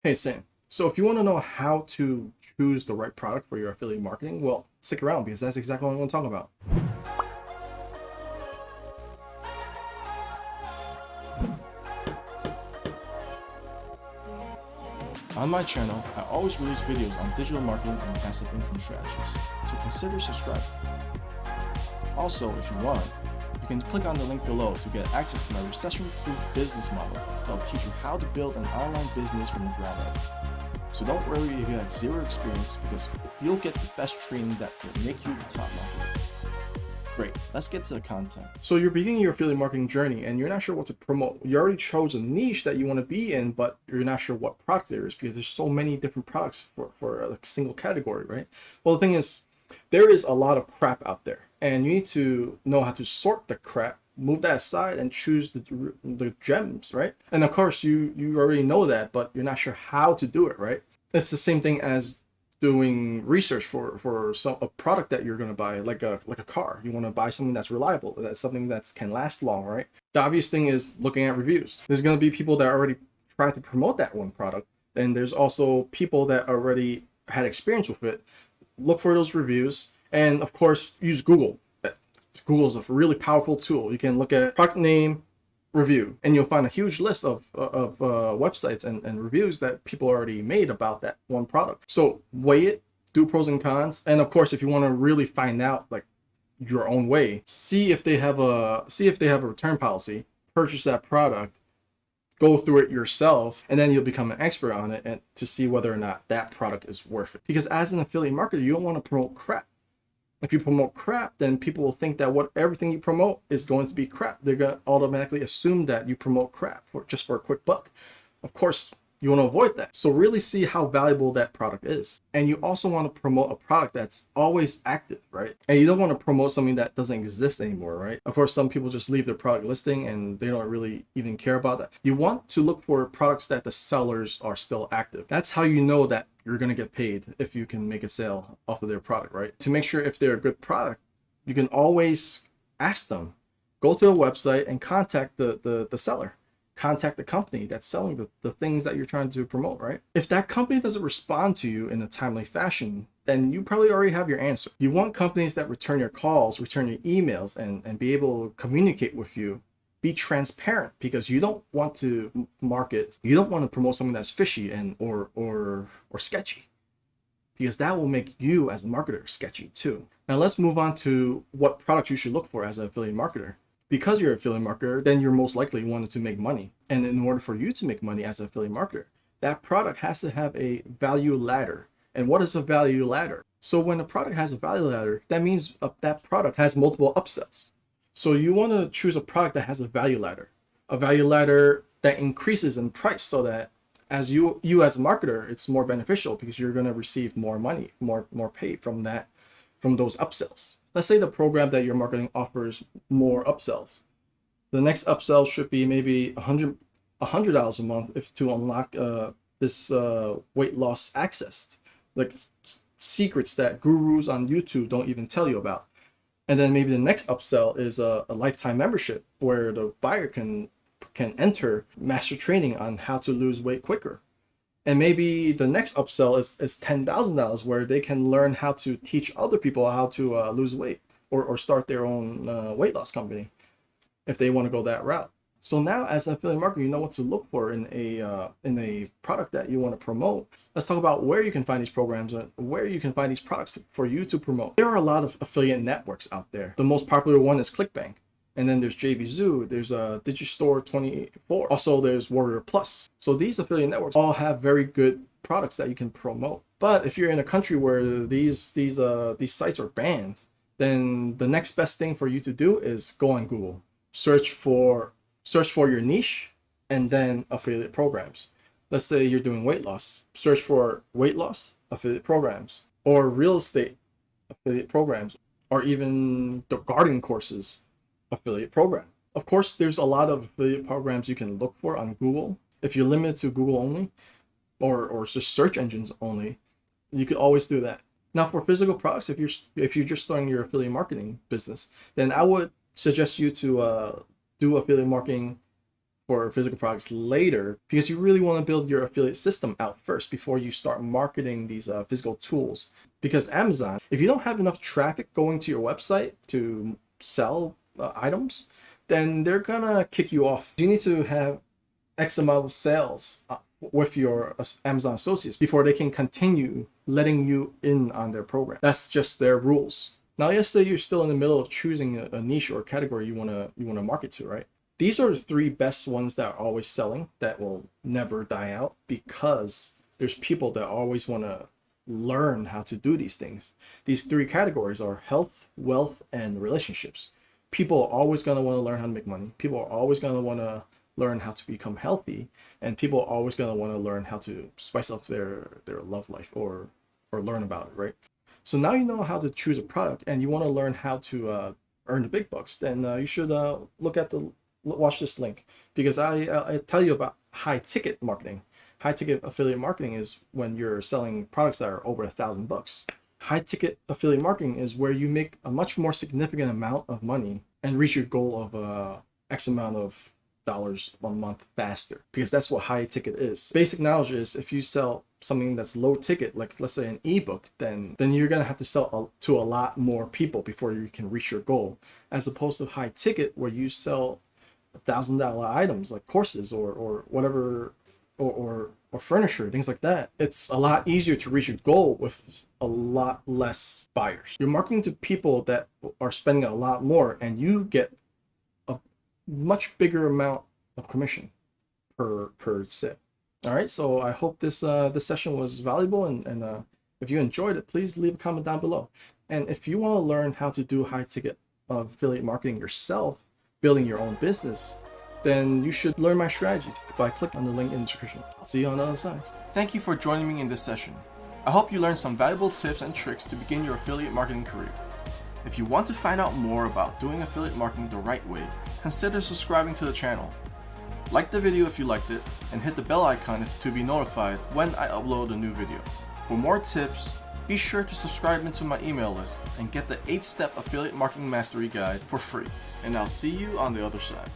Hey Sam, so if you want to know how to choose the right product for your affiliate marketing, well, stick around because that's exactly what I'm going to talk about. On my channel, I always release videos on digital marketing and passive income strategies, so consider subscribing. Also, if you want, you can click on the link below to get access to my recession-proof business model that will teach you how to build an online business from the ground up. So don't worry if you have zero experience, because you'll get the best training that will make you the top marketer. Great, let's get to the content. So you're beginning your affiliate marketing journey and you're not sure what to promote. You already chose a niche that you want to be in, but you're not sure what product there is because there's so many different products for a single category, right? Well, the thing is, there is a lot of crap out there and you need to know how to sort the crap, move that aside and choose the gems, right? And of course you already know that, but you're not sure how to do it, right? It's the same thing as doing research for a product that you're going to buy, like a car. You want to buy something that's reliable, that's something that can last long, right? The obvious thing is looking at reviews. There's going to be people that already try to promote that one product, and there's also people that already had experience with it. Look for those reviews, and of course use Google. Google is a really powerful tool. You can look at product name, review, and you'll find a huge list of websites and reviews that people already made about that one product. So weigh it, do pros and cons, and of course if you want to really find out like your own way, see if they have a return policy, purchase that product, go through it yourself, and then you'll become an expert on it and to see whether or not that product is worth it. Because as an affiliate marketer, you don't want to promote crap. If you promote crap, then people will think that everything you promote is going to be crap. They're going to automatically assume that you promote crap just for a quick buck. Of course, you want to avoid that. So really see how valuable that product is. And you also want to promote a product that's always active, right? And you don't want to promote something that doesn't exist anymore, right? Of course, some people just leave their product listing and they don't really even care about that. You want to look for products that the sellers are still active. That's how you know that you're going to get paid if you can make a sale off of their product, right? To make sure if they're a good product, you can always ask them, go to a website and contact the seller. Contact the company that's selling the things that you're trying to promote, right? If that company doesn't respond to you in a timely fashion, then you probably already have your answer. You want companies that return your calls, return your emails, and be able to communicate with you. Be transparent, because you don't want to you don't want to promote something that's fishy and or sketchy, because that will make you as a marketer sketchy too. Now let's move on to what products you should look for as an affiliate marketer. Because you're an affiliate marketer, then you're most likely wanting to make money. And in order for you to make money as an affiliate marketer, that product has to have a value ladder. And what is a value ladder? So when a product has a value ladder, that means that product has multiple upsells. So you want to choose a product that has a value ladder that increases in price, so that as you as a marketer, it's more beneficial because you're going to receive more money, more pay from those upsells. Let's say the program that you're marketing offers more upsells. The next upsell should be maybe $100 a month to unlock this weight loss access, like secrets that gurus on YouTube don't even tell you about. And then maybe the next upsell is a lifetime membership where the buyer can enter master training on how to lose weight quicker. And maybe the next upsell is $10,000 where they can learn how to teach other people how to lose weight or start their own weight loss company if they want to go that route. So now as an affiliate marketer, you know what to look for in a product that you want to promote. Let's talk about where you can find these programs and where you can find these products for you to promote. There are a lot of affiliate networks out there. The most popular one is ClickBank. And then there's JVZoo, there's Digistore 24. Also, there's Warrior Plus. So these affiliate networks all have very good products that you can promote. But if you're in a country where these sites are banned, then the next best thing for you to do is go on Google, search for your niche, and then affiliate programs. Let's say you're doing weight loss. Search for weight loss affiliate programs, or real estate affiliate programs, or even the garden courses affiliate program. Of course, there's a lot of affiliate programs you can look for on Google. If you're limited to Google only, or just search engines only, you could always do that. Now for physical products, if you're just starting your affiliate marketing business, then I would suggest you to do affiliate marketing for physical products later, because you really want to build your affiliate system out first before you start marketing these physical tools. Because Amazon, if you don't have enough traffic going to your website to sell items, then they're gonna kick you off. You need to have X amount of sales with your Amazon associates before they can continue letting you in on their program. That's just their rules. Now, let's say you're still in the middle of choosing a niche or category you wanna market to, right? These are the 3 best ones that are always selling, that will never die out, because there's people that always want to learn how to do these things. These 3 categories are health, wealth, and relationships. People are always going to want to learn how to make money. People are always going to want to learn how to become healthy, and people are always going to want to learn how to spice up their love life or learn about it, right? So now you know how to choose a product and you want to learn how to earn the big bucks, then you should watch this link, because I tell you about high ticket marketing. High ticket affiliate marketing is when you're selling products that are over $1,000. High ticket affiliate marketing is where you make a much more significant amount of money and reach your goal of X amount of dollars a month faster, because that's what high ticket is. Basic knowledge is, if you sell something that's low ticket, like let's say an ebook, then you're gonna have to sell to a lot more people before you can reach your goal, as opposed to high ticket where you sell $1,000 items like courses or whatever, or furniture, things like that. It's a lot easier to reach your goal with a lot less buyers. You're marketing to people that are spending a lot more, and you get a much bigger amount of commission per sale. All right, so I hope this session was valuable, and if you enjoyed it, please leave a comment down below. And if you want to learn how to do high ticket affiliate marketing yourself, building your own business, then you should learn my strategy by clicking on the link in the description. I'll see you on the other side. Thank you for joining me in this session. I hope you learned some valuable tips and tricks to begin your affiliate marketing career. If you want to find out more about doing affiliate marketing the right way, consider subscribing to the channel. Like the video if you liked it, and hit the bell icon to be notified when I upload a new video. For more tips, be sure to subscribe into my email list and get the 8-step affiliate marketing mastery guide for free. And I'll see you on the other side.